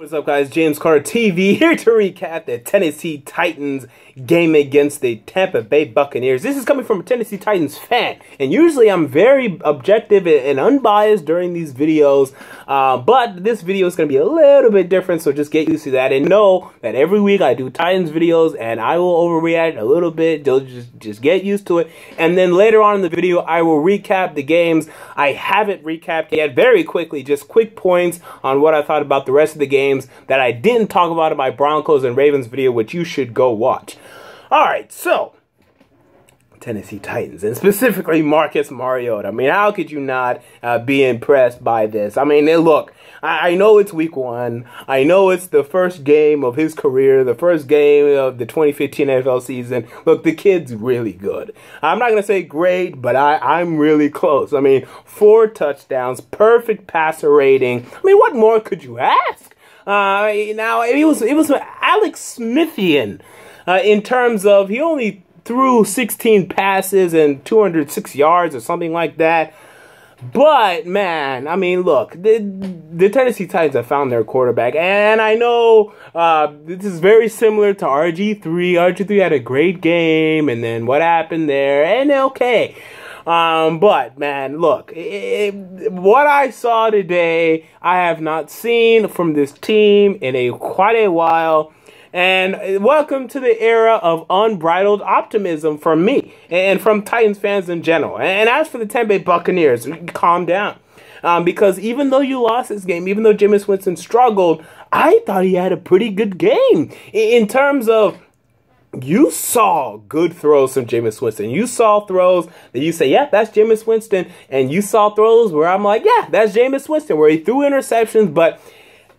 What's up, guys? James Carter TV here to recap the Tennessee Titans game against the Tampa Bay Buccaneers. This is coming from a Tennessee Titans fan, and usually I'm very objective and unbiased during these videos, but this video is going to be a little bit different, so just get used to that and know that every week I do Titans videos and I will overreact a little bit. Just get used to it, and then later on in the video I will recap the games I haven't recapped yet very quickly, just quick points on what I thought about the rest of the games that I didn't talk about in my Broncos and Ravens video, which you should go watch. Alright, so Tennessee Titans, and specifically Marcus Mariota. I mean, how could you not be impressed by this? I mean, look, I know it's week 1. I know it's the first game of his career, the first game of the 2015 NFL season. Look, the kid's really good. I'm not going to say great, but I'm really close. I mean, 4 touchdowns, perfect passer rating. I mean, what more could you ask? Now, it was Alex Smithian in terms of he only threw 16 passes and 206 yards or something like that. But, man, I mean, look, the Tennessee Titans have found their quarterback. And I know this is very similar to RG3. RG3 had a great game, and then what happened there? And okay. But, man, look, what I saw today, I have not seen from this team in quite a while. And welcome to the era of unbridled optimism from me and from Titans fans in general. And as for the Tampa Bay Buccaneers, calm down. Because even though you lost this game, even though Jameis Winston struggled, I thought he had a pretty good game. In terms of, you saw good throws from Jameis Winston. You saw throws that you say, yeah, that's Jameis Winston. And you saw throws where I'm like, yeah, that's Jameis Winston, where he threw interceptions, but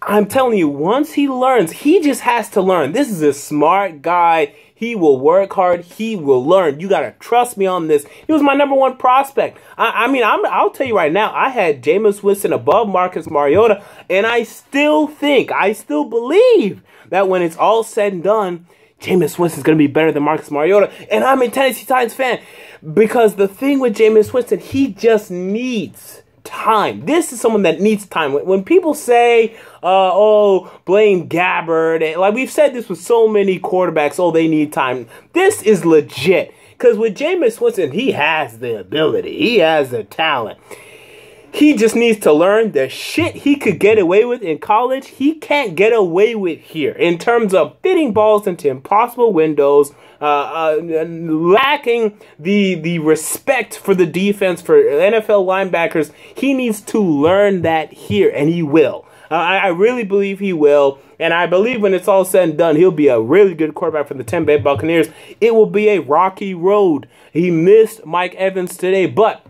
I'm telling you, once he learns, he just has to learn. This is a smart guy. He will work hard. He will learn. You got to trust me on this. He was my #1 prospect. I'll tell you right now, I had Jameis Winston above Marcus Mariota, and I still believe that when it's all said and done, Jameis Winston is going to be better than Marcus Mariota. And I'm a Tennessee Titans fan because the thing with Jameis Winston, he just needs time. This is someone that needs time. When people say, oh, blame Gabbard, like we've said this with so many quarterbacks, oh, they need time. This is legit. Because with Jameis Winston, he has the ability. He has the talent. He just needs to learn the shit he could get away with in college. He can't get away with here in terms of fitting balls into impossible windows, lacking the respect for the defense for NFL linebackers. He needs to learn that here, and he will. I really believe he will, and I believe when it's all said and done, he'll be a really good quarterback for the Tampa Bay Buccaneers. It will be a rocky road. He missed Mike Evans today, but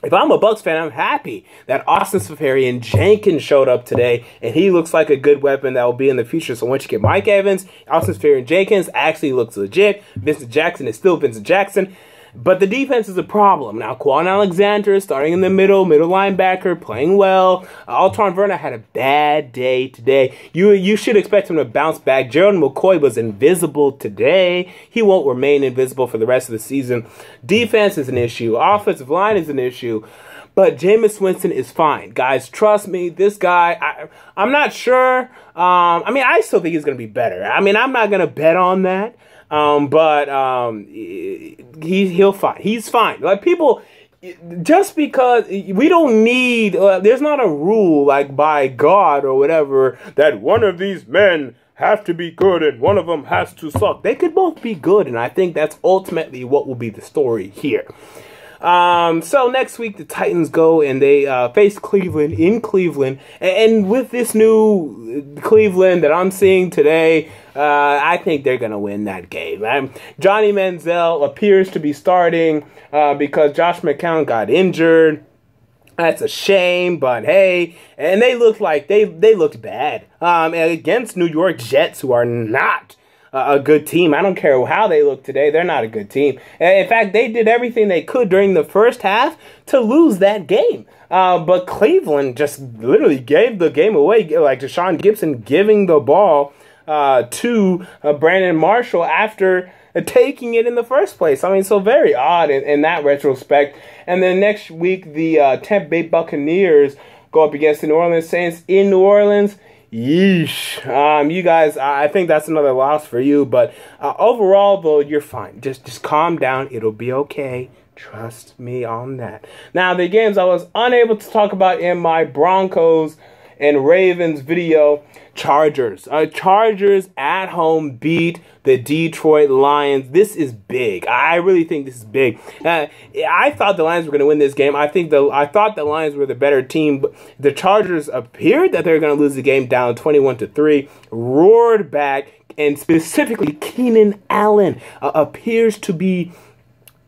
if I'm a Bucs fan, I'm happy that seferian-jenkins showed up today, and he looks like a good weapon that will be in the future. So once you get Mike Evans, seferian-jenkins actually looks legit. Vincent Jackson is still Vincent Jackson, but the defense is a problem. Now, Quan Alexander is starting in the middle linebacker, playing well. Alton Verna had a bad day today. You should expect him to bounce back. Gerald McCoy was invisible today. He won't remain invisible for the rest of the season. Defense is an issue. Offensive line is an issue. But Jameis Winston is fine. Guys, trust me, this guy, I'm not sure. I still think he's going to be better. I'm not going to bet on that. He'll fine. He's fine. Like, people, just because we don't need, there's not a rule like by God or whatever that one of these men have to be good and one of them has to suck. They could both be good, and I think that's ultimately what will be the story here. So next week the Titans go and they face Cleveland in Cleveland, and with this new Cleveland that I'm seeing today, I think they're gonna win that game. Johnny Manziel appears to be starting because Josh McCown got injured. That's a shame, but hey, and they looked like they looked bad against New York Jets, who are not a good team. I don't care how they look today. They're not a good team. In fact, they did everything they could during the first half to lose that game. But Cleveland just literally gave the game away, like Deshaun Gibson giving the ball to Brandon Marshall after taking it in the first place. So very odd in that retrospect. And then next week, the Tampa Bay Buccaneers go up against the New Orleans Saints in New Orleans. Yeesh. You guys, I think that's another loss for you. But overall, though, you're fine. Just calm down. It'll be okay. Trust me on that. Now, the games I was unable to talk about in my Broncos and Ravens video. Chargers. Chargers at home beat the Detroit Lions. This is big. I really think this is big. I thought the Lions were going to win this game. I thought the Lions were the better team, but the Chargers appeared that they were going to lose the game down 21-3. Roared back, and specifically Keenan Allen appears to be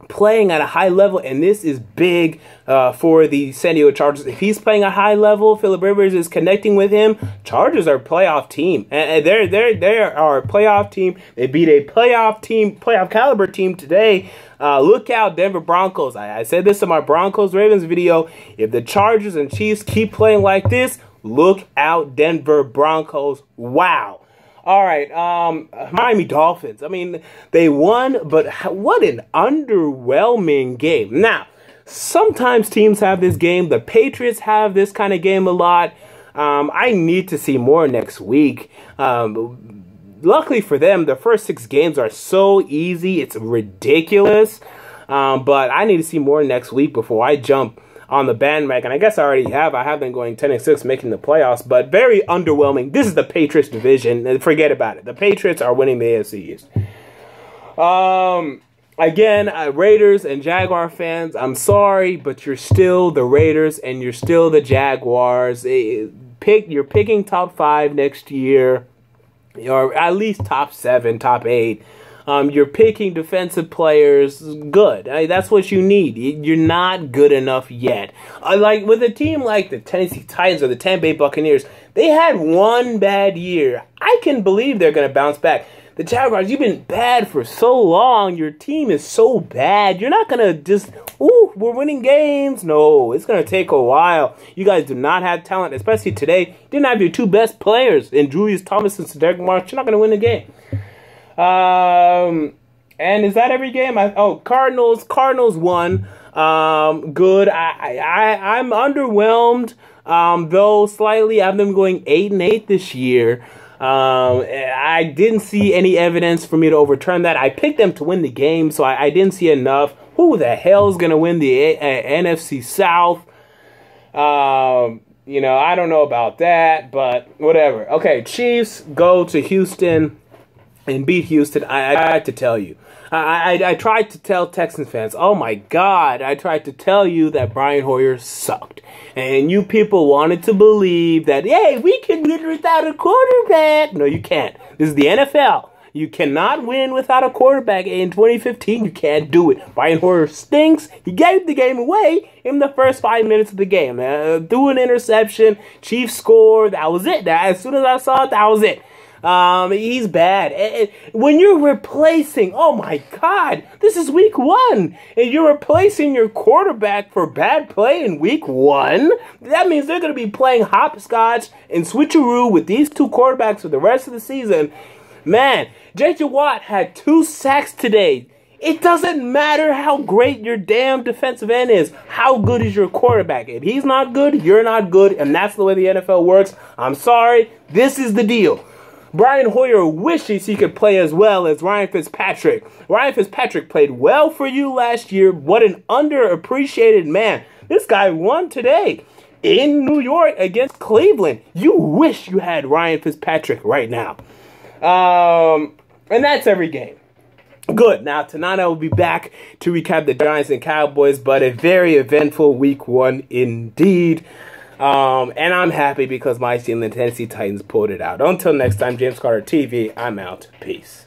playing at a high level, and this is big for the San Diego Chargers. If he's playing a high level, Phillip Rivers is connecting with him. Chargers are a playoff team, and they are a playoff team. They beat a playoff caliber team today. Look out, Denver Broncos. I said this in my Broncos Ravens video. If the Chargers and Chiefs keep playing like this, look out, Denver Broncos. Wow. All right, Miami Dolphins. I mean, they won, but what an underwhelming game. Now, sometimes teams have this game. The Patriots have this kind of game a lot. I need to see more next week. Luckily for them, the first 6 games are so easy. It's ridiculous. But I need to see more next week before I jump on the bandwagon. I guess I already have. I have been going 10-6, making the playoffs, but very underwhelming. This is the Patriots division. Forget about it. The Patriots are winning the AFC East. Again, Raiders and Jaguar fans, I'm sorry, but you're still the Raiders and you're still the Jaguars. You're picking top 5 next year, or at least top 7, top 8. You're picking defensive players. Good. That's what you need. You're not good enough yet. Like with a team like the Tennessee Titans or the Tampa Bay Buccaneers, they had one bad year. I can believe they're going to bounce back. The Jaguars, you've been bad for so long. Your team is so bad. You're not going to just, we're winning games. No, it's going to take a while. You guys do not have talent, especially today. You didn't have your 2 best players in Julius Thomas and Cedric March. You're not going to win the game. And is that every game? Cardinals won. Good. I'm underwhelmed. Though slightly. I have them going 8-8 this year. I didn't see any evidence for me to overturn that. I picked them to win the game, so I didn't see enough. Who the hell is going to win the NFC South? I don't know about that, but whatever. Okay, Chiefs go to Houston and beat Houston. I had to tell you. I tried to tell Texans fans, oh my God, I tried to tell you that Brian Hoyer sucked. And you people wanted to believe that, hey, we can win without a quarterback. No, you can't. This is the NFL. You cannot win without a quarterback. In 2015, you can't do it. Brian Hoyer stinks. He gave the game away in the first 5 minutes of the game. Threw an interception. Chiefs scored. That was it. As soon as I saw it, that was it. He's bad. When you're replacing, oh my God, this is week 1, and you're replacing your quarterback for bad play in week 1, that means they're going to be playing hopscotch and switcheroo with these 2 quarterbacks for the rest of the season. Man, J.J. Watt had 2 sacks today. It doesn't matter how great your damn defensive end is. How good is your quarterback? If he's not good, you're not good, and that's the way the NFL works. I'm sorry, this is the deal. Brian Hoyer wishes he could play as well as Ryan Fitzpatrick. Ryan Fitzpatrick played well for you last year. What an underappreciated man. This guy won today in New York against Cleveland. You wish you had Ryan Fitzpatrick right now. And that's every game. Good. Now, tonight I will be back to recap the Giants and Cowboys, but a very eventful week 1 indeed. And I'm happy because my team, the Tennessee Titans, pulled it out. Until next time, James Carter TV, I'm out. Peace.